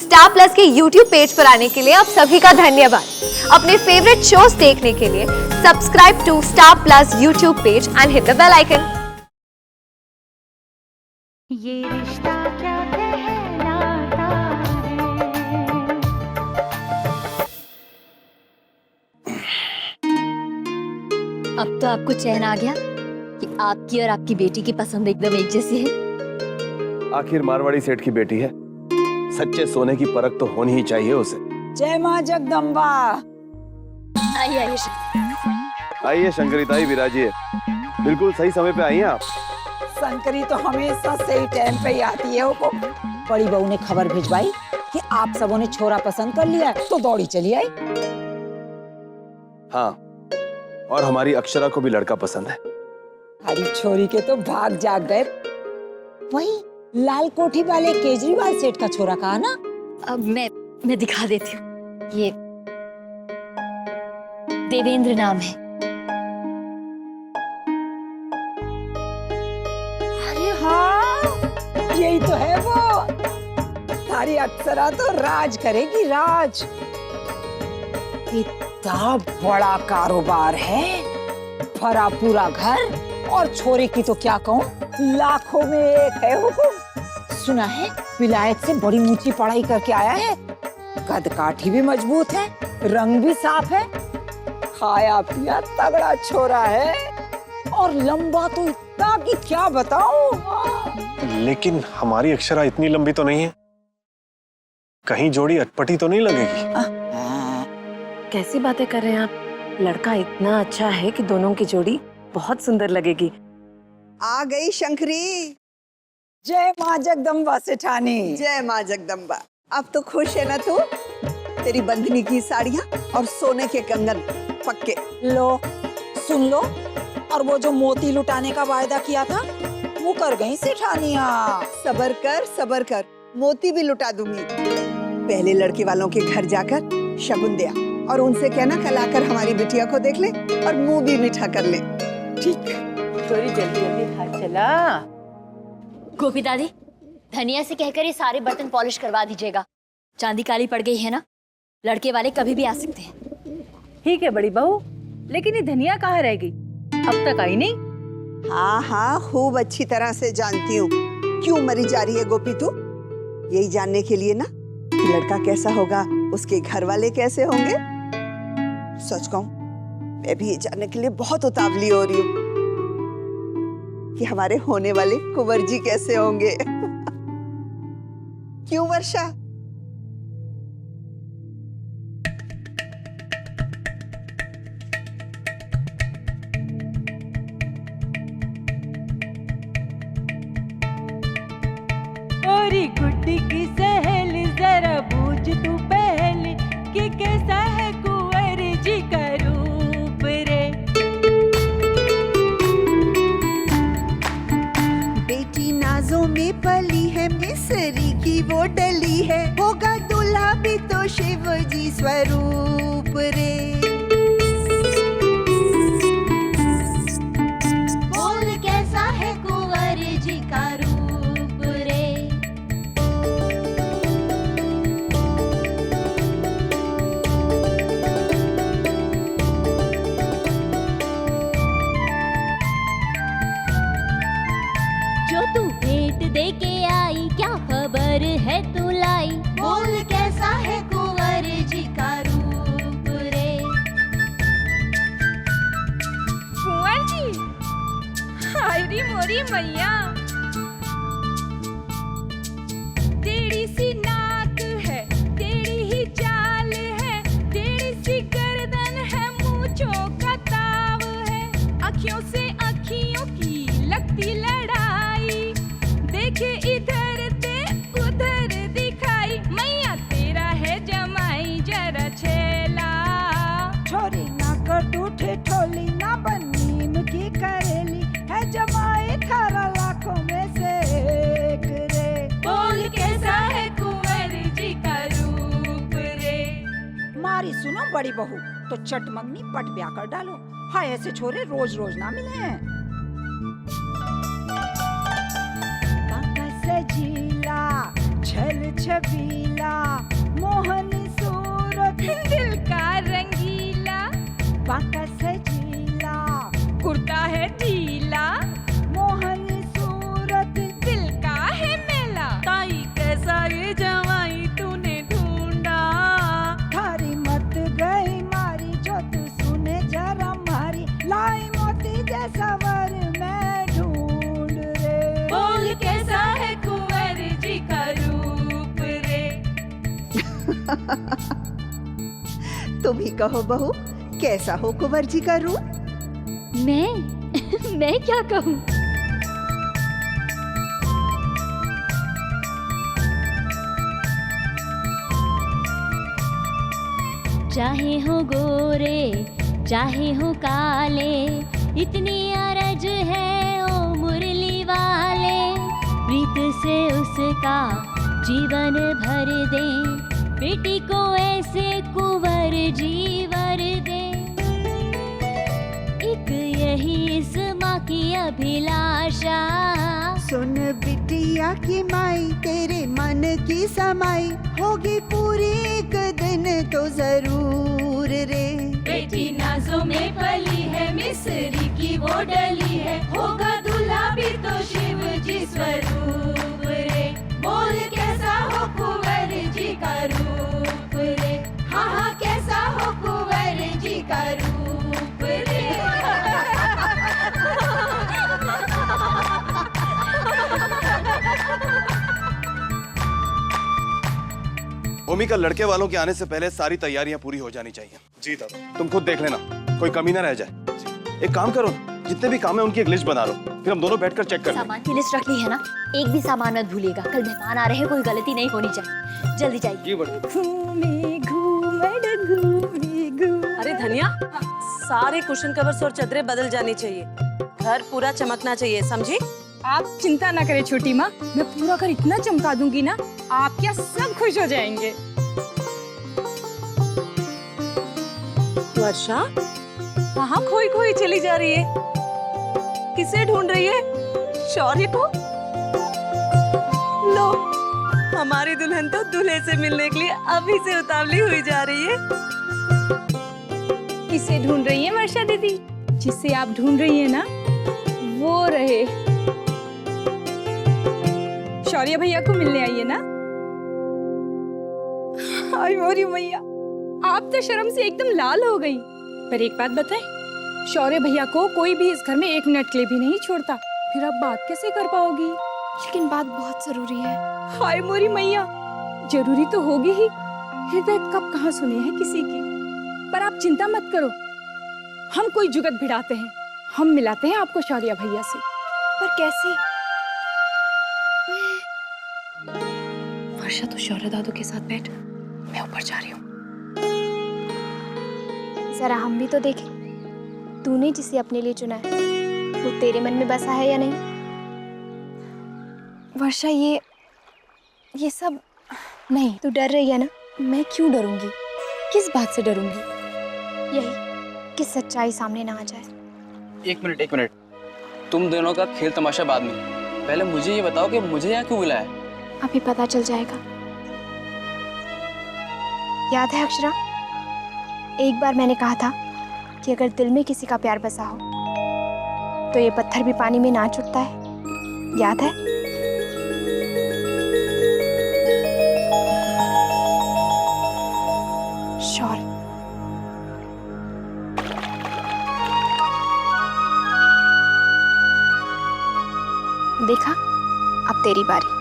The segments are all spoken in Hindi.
स्टार प्लस के YouTube पेज पर आने के लिए आप सभी का धन्यवाद। अपने फेवरेट शोज देखने के लिए subscribe to Star Plus YouTube page and hit the bell icon. ये रिश्ता क्या कहलाता है। अब तो आपको चैन आ गया कि आपकी और आपकी बेटी की पसंद एकदम एक जैसी है। आखिर मारवाड़ी सेठ की बेटी है, सच्चे सोने की परख तो होनी ही चाहिए उसे। जय मां जगदम्बा। आइए आइए। आइए शंकरी ताई, विराजिए। बिल्कुल सही समय पे आई हैं आप। शंकरी तो हमेशा सही टाइम पे ही आती है। वो बड़ी बहू ने खबर भिजवाई कि आप सबों ने छोरा पसंद कर लिया, तो दौड़ी चली आई। हाँ, और हमारी अक्षरा को भी लड़का पसंद है। हरी छोरी के तो भाग जाग गए। वही लाल कोठी वाले केजरीवाल सेठ का छोरा कहा ना। अब मैं दिखा देती हूँ। ये देवेंद्र नाम है। अरे हाँ, यही तो है वो। सारी अक्षरा तो राज करेगी, राज। इतना बड़ा कारोबार है, भरा पूरा घर, और छोरे की तो क्या कहूँ, लाखों में एक है। हुकुम सुना है विलायत से बड़ी ऊंची पढ़ाई करके आया है। कद काठी भी मजबूत है, रंग भी साफ है, खाया पिया तगड़ा छोरा है, और लंबा तो इतना कि क्या बताऊं। लेकिन हमारी अक्षरा इतनी लंबी तो नहीं है, कहीं जोड़ी अटपटी तो नहीं लगेगी। कैसी बातें कर रहे हैं आप? लड़का इतना अच्छा है कि दोनों की जोड़ी बहुत सुंदर लगेगी। आ गई शंकरी। जय मां जगदम्बा सेठानी। जय मां जगदम्बा। अब तो खुश है ना तू? तेरी बंधनी की साड़ियाँ और सोने के कंगन पक्के। लो सुन लो, और वो जो मोती लुटाने का वायदा किया था वो कर गई सेठानिया। सबर कर, मोती भी लुटा दूंगी। पहले लड़के वालों के घर जाकर शगुन दिया, और उनसे कहना कल आकर हमारी बिटिया को देख ले और मुंह भी मीठा कर ले। ठीक। थोड़ी जल्दी जल्दी हाथ चला। गोपी दादी, धनिया से कहकर ये सारे बर्तन पॉलिश करवा दीजिएगा। चांदी काली पड़ गई है ना, लड़के वाले कभी भी आ सकते हैं। ठीक है बड़ी बहू, लेकिन ये धनिया कहाँ रह गई? अब तक आई नहीं। हाँ, खूब अच्छी तरह से जानती हूँ क्यों मरी जा रही है गोपी तू। यही जानने के लिए ना कि लड़का कैसा होगा, उसके घर वाले कैसे होंगे। सच कहूं, मैं भी ये जानने के लिए बहुत उतावली हो रही हूँ कि हमारे होने वाले कुंवर जी कैसे होंगे। क्यों वर्षा? ओरी गुड्डी की सहेली, जरा बूझ तू पहली कि कैसा है कुंवर जी का रूप रे। बेटी नाजों में पली है, मिसरी की वो डली है, होगा दूल्हा भी तो शिव जी स्वरूप रे। बोल कैसा है कुंवर जी का रूप रे। जो तू भेंट दे के आई, क्या खबर है तू लाई? बोल कैसा है कुंवर जी का रूप रे। कुंवर जी, हायरी मोरी मैया, तेरी सी नाक है, तेरी ही चाल है, तेरी सी गर्दन है, मूंछों का ताव है, अखियों से अखियों की लगती लड़ाई, देखे इधर ते उधर दिखाई, मैया तेरा है जमाई जरा छेला। छोरी ना कटूठे ठोली, ना बनीम की करेली, है जमाई 18 लाखों में से एक रे। बोल कैसा है कुंवर जी का रूप रे। मारी सुनो बड़ी बहू, तो चट मंगनी पट ब्याह कर डालो। हाय, ऐसे छोरे रोज रोज ना मिले हैं। काका सजीला, छल छबीला, मोहनी सूरत, दिल का रंगीला, बाका सजीला, कुर्ता है ढीला, मोहनी सूरत, दिल का है मेला। ताई कैसा ये जवाई तूने ढूंढा, थारी मत गई मारी जो तू सुने जरा मारी, लाई मोती जैसा वर मैं ढूंढ रे। बोल कैसा है कुंवर जी का रूप रे। तुम ही कहो बहू, कैसा हो कुंवर जी का रूप? मैं क्या कहूँ? चाहे हो गोरे चाहे हो काले, इतनी अरज है ओ मुरली वाले, प्रीत से उसका जीवन भर दे, बेटी को ऐसे कुंवर जीवर दे। एक यही इस माँ की अभिलाषा, सुन बिटिया की माई, तेरे मन की समाई होगी पूरी एक दिन तो जरूर रे। बेटी नाजों में पली है, मिस्री की वो डली है, होगा दूल्हा भी तो शिव जी स्वरूप रे। बोल कैसा हो कुंवर जी का रूप रे, हाँ हाँ कैसा हो कुंवर जी का रूप रे। भूमिका, लड़के वालों के आने से पहले सारी तैयारियां पूरी हो जानी चाहिए। जी दादा। तुम खुद देख लेना, कोई कमी ना रह जाए। एक काम करो, जितने भी काम है उनकी एक लिस्ट बना लो, फिर हम दोनों बैठकर चेक कर लेंगे। सामान की लिस्ट रख ली है ना? एक भी सामान मत भूलिएगा, कल मेहमान आ रहे हैं, कोई गलती नहीं होनी चाहिए। जल्दी जाइए। जी बड़ी। अरे धनिया, सारे कुशन कवर्स और चादरें बदल जानी चाहिए, घर पूरा चमकना चाहिए, समझी? आप चिंता ना करें छोटी माँ, मैं पूरा घर इतना चमका दूंगी ना, आप क्या सब खुश हो जाएंगे। वर्षा कहाँ खोई खोई चली जा रही है? किसे ढूंढ रही है? शौर्य को? लो, हमारी दुल्हन तो दूल्हे से मिलने के लिए अभी से उतावली हुई जा रही है। किसे ढूंढ रही है वर्षा दीदी? जिसे आप ढूंढ रही है ना, वो रहे शौर्य भैया को मिलने आई है ना। हाय मोरी मैया, आप तो शर्म से एकदम लाल हो गई। पर एक बात बताएं, शौर्य भैया को कोई भी इस घर में 1 मिनट के लिए भी नहीं छोड़ता, फिर आप बात कैसे कर पाओगी? लेकिन बात बहुत जरूरी है। हाय मोरी मैया, जरूरी तो होगी ही, हृदय कब कहाँ सुने हैं किसी की। पर आप चिंता मत करो, हम कोई जुगत भिड़ाते हैं, हम मिलाते हैं आपको शौर्य भैया से। पर कैसे? वर्षा, तो शौर्य दादू के साथ बैठ, मैं ऊपर जा रही हूँ। जरा हम भी तो देखें, तूने जिसे अपने लिए चुना है वो तेरे मन में बसा है या नहीं। वर्षा, ये सब नहीं। तू डर रही है ना? मैं क्यों डरूंगी? किस बात से डरूंगी? यही कि सच्चाई सामने ना आ जाए। एक मिनट, तुम दोनों का खेल तमाशा बाद में, पहले मुझे ये बताओ कि मुझे यहाँ क्यों बुलाया? अभी पता चल जाएगा। याद है अक्षरा, एक बार मैंने कहा था कि अगर दिल में किसी का प्यार बसा हो तो ये पत्थर भी पानी में नाच उठता है। याद है? शौर्य, देखा, अब तेरी बारी।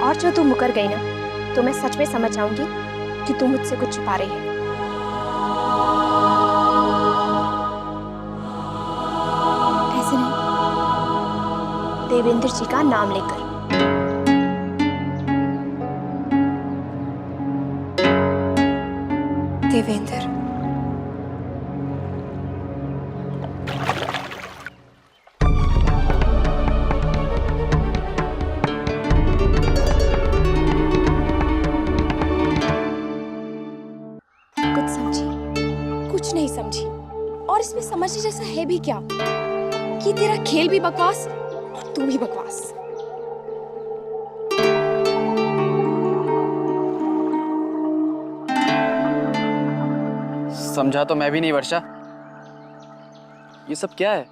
और जो तू मुकर गई ना, तो मैं सच में समझ जाऊंगी कि तू मुझसे कुछ छुपा रही है। ऐसे नहीं, देवेंद्र जी का नाम लेकर। देवेंद्र, कुछ नहीं समझी, और इसमें समझने जैसा है भी क्या? ये तेरा खेल भी बकवास और तू भी बकवास। समझा तो मैं भी नहीं वर्षा। ये सब क्या है?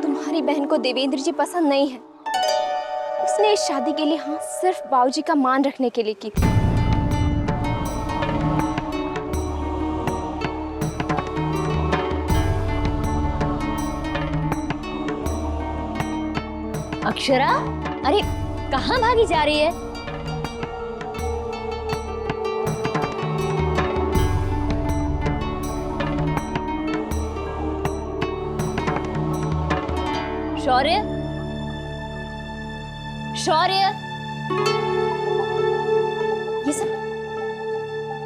तुम्हारी बहन को देवेंद्र जी पसंद नहीं है। उसने इस शादी के लिए हाँ सिर्फ बाबूजी का मान रखने के लिए की थी। अक्षरा, अरे कहाँ भागी जा रही है? शौर्य, शौर्य, ये सब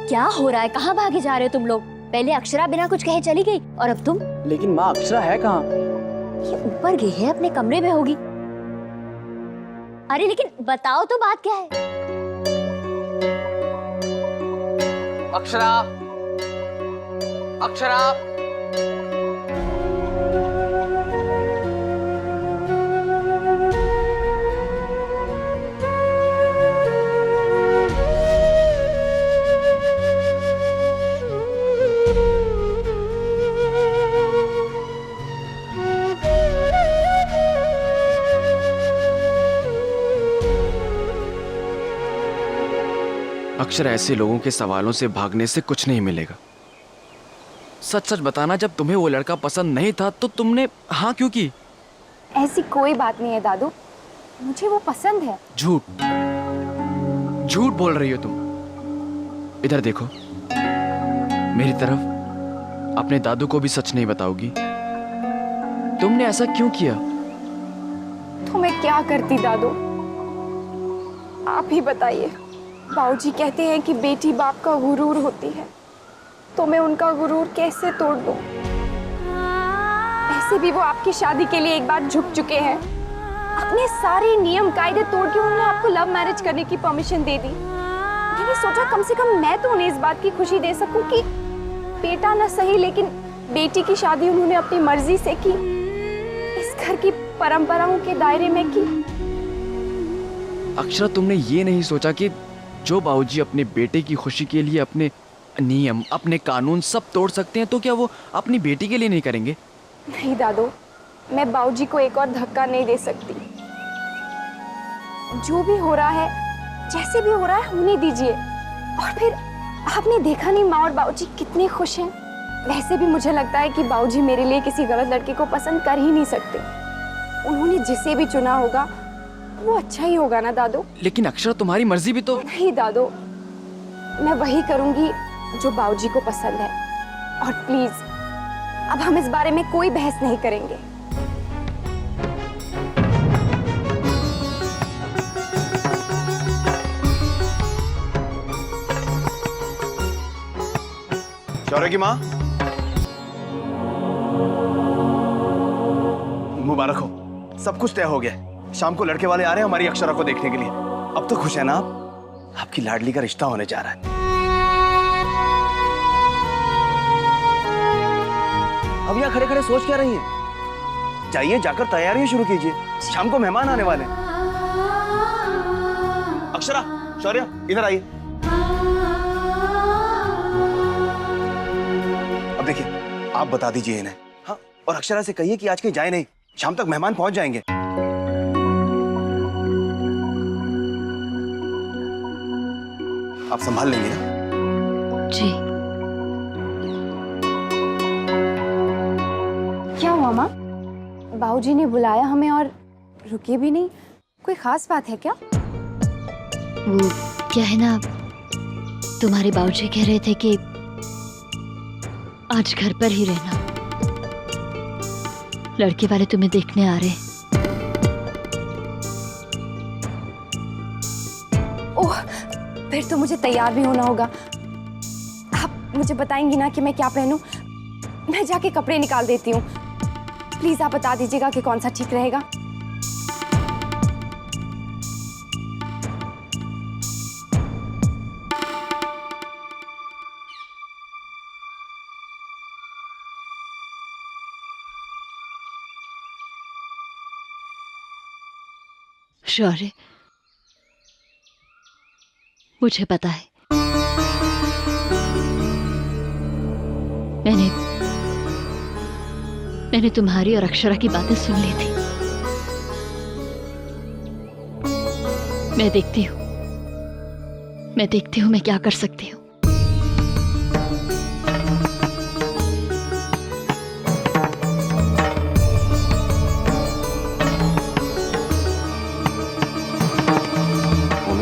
क्या हो रहा है? कहाँ भागे जा रहे हो तुम लोग? पहले अक्षरा बिना कुछ कहे चली गई और अब तुम? लेकिन माँ अक्षरा है कहाँ? ये ऊपर गई है, अपने कमरे में होगी। अरे लेकिन बताओ तो बात क्या है? अक्षरा, अक्षरा। अक्षर, ऐसे लोगों के सवालों से भागने से कुछ नहीं मिलेगा। सच सच बताना, जब तुम्हें वो लड़का पसंद नहीं था तो तुमने हाँ क्यों की? ऐसी कोई बात नहीं है दादू, मुझे वो पसंद है। झूठ, झूठ बोल रही हो तुम। इधर देखो, मेरी तरफ। अपने दादू को भी सच नहीं बताओगी? तुमने ऐसा क्यों किया? तो मैं क्या करती दादू, आप ही बताइए। बाबूजी कहते हैं कि बेटी बाप का गुरूर होती है, तो मैं उनका गुरूर कैसे तोड़ दूं? ऐसे भी वो आपकी शादी के लिए एक बार झुक चुके हैं। अपने सारे नियम कायदे तोड़ के उन्होंने आपको लव मैरिज करने की परमिशन दे दी। मैंने सोचा कम से कम मैं तो उन्हें इस बात की खुशी दे सकूं कि बेटा न सही लेकिन बेटी की शादी उन्होंने अपनी मर्जी से की, इस घर की परंपराओं के दायरे में की। अक्षरा, तुमने ये नहीं सोचा कि जो बाबूजी अपने बेटे की खुशी के लिए अपने नियम, अपने कानून सब तोड़ सकते हैं, तो क्या वो अपनी बेटी के लिए नहीं करेंगे? नहीं दादू, मैं बाबूजी को एक और धक्का नहीं दे सकती। जो भी हो रहा है, जैसे भी हो रहा है, होने दीजिए। और फिर आपने देखा नहीं माँ और बाबूजी कितने खुश हैं। वैसे भी मुझे लगता है कि बाबूजी मेरे लिए किसी गलत लड़के को पसंद कर ही नहीं सकते। उन्होंने जिसे भी चुना होगा वो अच्छा ही होगा ना दादू। लेकिन अक्षरा, तुम्हारी मर्जी भी तो। नहीं दादू, मैं वही करूंगी जो बाबूजी को पसंद है। और प्लीज अब हम इस बारे में कोई बहस नहीं करेंगे। शौर्य की माँ, मुबारक हो, सब कुछ तय हो गया। शाम को लड़के वाले आ रहे हैं हमारी अक्षरा को देखने के लिए। अब तो खुश है ना आप? आपकी लाडली का रिश्ता होने जा रहा है। अब यहाँ खड़े खड़े सोच क्या रही हैं? जाइए, जाकर तैयारियां शुरू कीजिए, शाम को मेहमान आने वाले हैं। अक्षरा, शौर्य, इधर आइए। अब देखिए, आप बता दीजिए इन्हें। हाँ, और अक्षरा से कहिए कि आज कहीं जाए नहीं, शाम तक मेहमान पहुंच जाएंगे। आप संभाल लेंगे ना? जी। क्या हुआ माँ? बाबूजी ने बुलाया हमें और रुके भी नहीं। कोई खास बात है क्या? वो क्या है ना, तुम्हारे बाबूजी कह रहे थे कि आज घर पर ही रहना, लड़के वाले तुम्हें देखने आ रहे हैं। ओह, फिर तो मुझे तैयार भी होना होगा। आप मुझे बताएंगी ना कि मैं क्या पहनूं? मैं जाके कपड़े निकाल देती हूँ। प्लीज आप बता दीजिएगा कि कौन सा ठीक रहेगा। शौर्य, मुझे पता है मैंने तुम्हारी और अक्षरा की बातें सुन ली थी। मैं देखती हूँ मैं क्या कर सकती हूँ।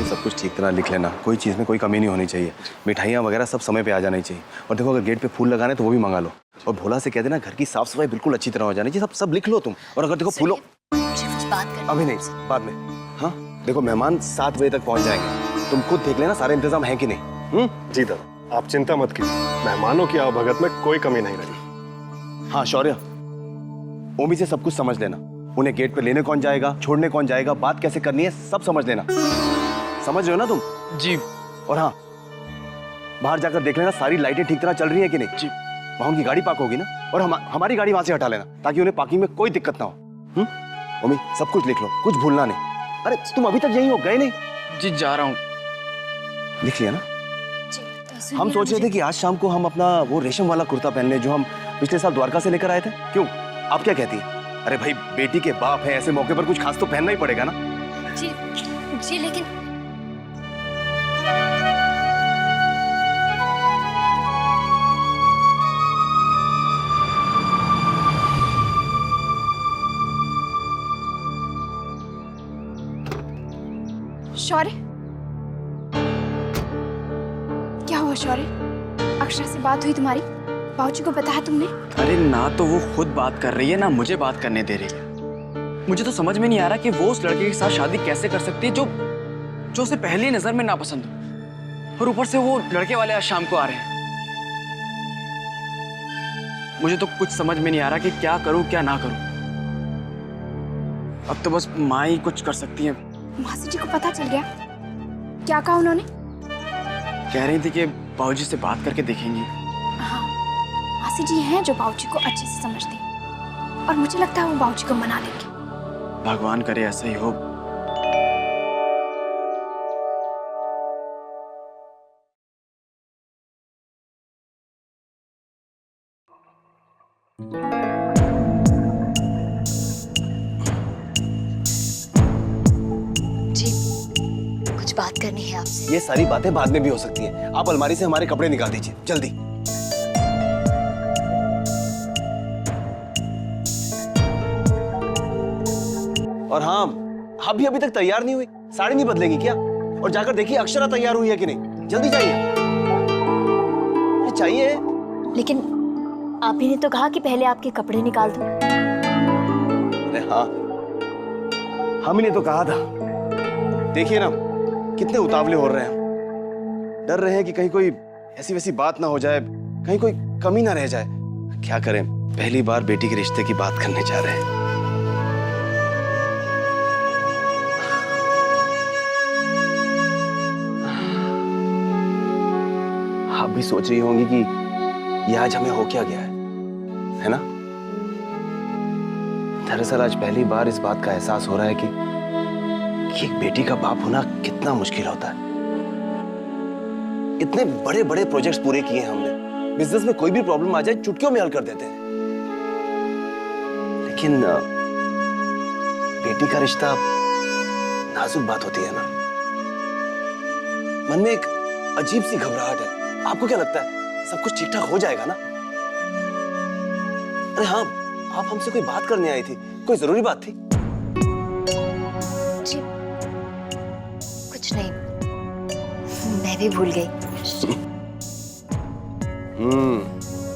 सब कुछ ठीक तरह लिख लेना, कोई चीज़ में कोई कमी नहीं होनी चाहिए। मिठाइयाँ वगैरह सब समय पे आ जानी चाहिए। और देखो, अगर गेट पे फूल लगाने तो वो भी मंगा लो। और भोला से कह देना घर की साफ सफाई बिल्कुल अच्छी तरह हो जानी चाहिए। सब लिख लो तुम। और अगर देखो फूलों, अभी नहीं, बाद में। हाँ देखो, मेहमान 7 बजे तक पहुंच जाएंगे, तुम खुद देख लेना सारे इंतजाम है कि नहीं। जी दादा, आप चिंता मत कीजिए, मेहमानों की आवभगत में कोई कमी नहीं रही। हाँ शौर्य, ओमी से सब कुछ समझ लेना। उन्हें गेट पे लेने कौन जाएगा, छोड़ने कौन जाएगा, बात कैसे करनी है, सब समझ लेना। समझ रहे हो ना तुम? जी। और हाँ, बाहर जाकर देख लेना सारी लाइटें ठीक तरह चल रही है कि नहीं। जी। वहां उनकी गाड़ी पार्क होगी ना, और हमारी गाड़ी वहां से हटा लेना ताकि उन्हें पार्किंग में कोई दिक्कत ना हो। ओमी सब कुछ लिख लो, कुछ भूलना नहीं। अरे तुम अभी तक यहीं हो, गए नहीं? जी जा रहा हूँ। लिख लिया ना? हम सोच रहे थे कि आज शाम को हम अपना वो रेशम वाला कुर्ता पहन ले जो हम पिछले साल द्वारका से लेकर आए थे। क्यों, आप क्या कहती है? अरे भाई, बेटी के बाप है, ऐसे मौके पर कुछ खास तो पहनना ही पड़ेगा ना। जी लेकिन शौर्य, क्या हुआ शौर्य? अक्षरा से बात हुई तुम्हारी? बाबूजी को बताया तुमने? अरे ना, तो वो खुद बात कर रही है ना मुझे बात करने दे रही है। मुझे तो समझ में नहीं आ रहा कि वो उस लड़के के साथ शादी कैसे कर सकती है जो उसे पहली नजर में नापसंद हो, और ऊपर से वो लड़के वाले आज शाम को आ रहे हैं। मुझे तो कुछ समझ में नहीं आ रहा कि क्या करूं क्या ना करूं। अब तो बस माँ ही कुछ कर सकती है। मासी जी को पता चल गया? क्या कहा उन्होंने? कह रही थी कि बाबूजी से बात करके देखेंगी। हाँ, मासी जी हैं जो बाबूजी को अच्छे से समझती हैं, और मुझे लगता है वो बाबूजी को मना लेंगे। भगवान करे ऐसा ही हो। बात करनी है आपसे। ये सारी बातें बाद में भी हो सकती हैं। आप अलमारी से हमारे कपड़े निकाल दीजिए जल्दी। और हाँ, आप भी अभी तक तैयार नहीं हुई, साड़ी नहीं बदलेगी क्या? और जाकर देखिए अक्षरा तैयार हुई है कि नहीं, जल्दी जाइए। चाहिए। लेकिन आप ही ने तो कहा कि पहले आपके कपड़े निकाल दो। अरे हाँ, हम ही ने तो कहा था। देखिए ना, कितने उतावले हो रहे हैं, डर रहे हैं कि कहीं कोई ऐसी वैसी बात ना हो जाए, कहीं कोई कमी ना रह जाए। क्या करें, पहली बार बेटी के रिश्ते की बात करने जा रहे हैं। आप भी सोच रही होंगी कि ये आज हमें हो क्या गया है ना? दरअसल आज पहली बार इस बात का एहसास हो रहा है कि एक बेटी का बाप होना कितना मुश्किल होता है। इतने बड़े बड़े प्रोजेक्ट्स पूरे किए हैं हमने, बिजनेस में कोई भी प्रॉब्लम आ जाए चुटकियों में हल कर देते हैं। लेकिन बेटी का रिश्ता नाजुक बात होती है ना। मन में एक अजीब सी घबराहट है। आपको क्या लगता है सब कुछ ठीक ठाक हो जाएगा ना? अरे हाँ, आप हमसे कोई बात करने आई थी, कोई जरूरी बात थी? जी कुछ नहीं, मैं भी भूल गई।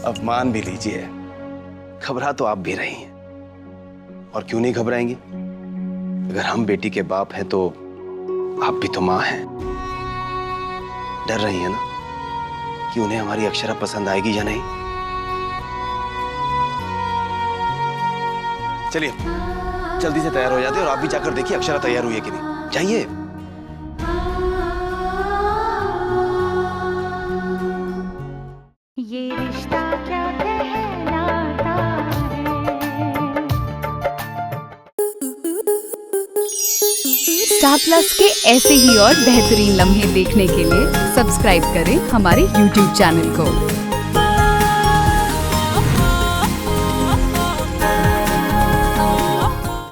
अब मान भी लीजिए, घबरा तो आप भी रही हैं। और क्यों नहीं घबराएंगी? अगर हम बेटी के बाप हैं तो आप भी तो माँ हैं। डर रही हैं ना कि उन्हें हमारी अक्षरा पसंद आएगी या नहीं? चलिए जल्दी से तैयार हो जाते हैं, और आप भी जाकर देखिए अक्षरा तैयार हुई है कि नहीं। जाइए। ये रिश्ता क्या कहलाता है। स्टार प्लस के ऐसे ही और बेहतरीन लम्हे देखने के लिए सब्सक्राइब करें हमारे YouTube चैनल को।